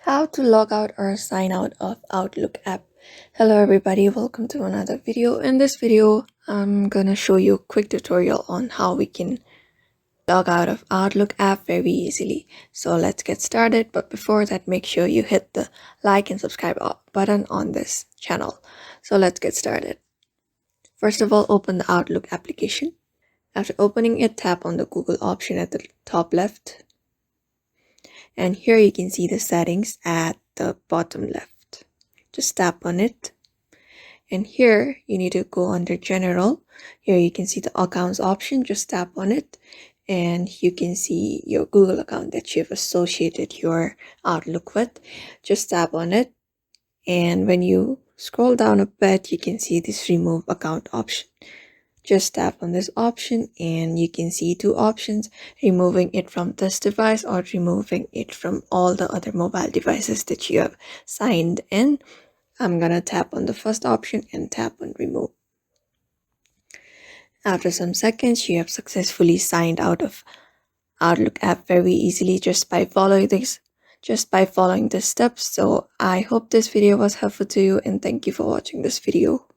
How to log out or sign out of Outlook app. Hello everybody, welcome to another video. In this video, I'm gonna show you a quick tutorial on how we can log out of Outlook app very easily. So let's get started, but before that, make sure you hit the like and subscribe button on this channel. So let's get started. First of all, open the Outlook application. After opening it, tap on the Google option at the top left. And here you can see the settings at the bottom left. Just tap on it. And here you need to go under general. Here you can see the accounts option. Just tap on it. And you can see your Google account that you've associated your Outlook with. Just tap on it. And when you scroll down a bit, you can see this remove account option. Just tap on this option and you can see two options, removing it from this device or removing it from all the other mobile devices that you have signed in. I'm gonna tap on the first option and tap on remove. After some seconds, you have successfully signed out of Outlook app very easily just by following the steps. So I hope this video was helpful to you and thank you for watching this video.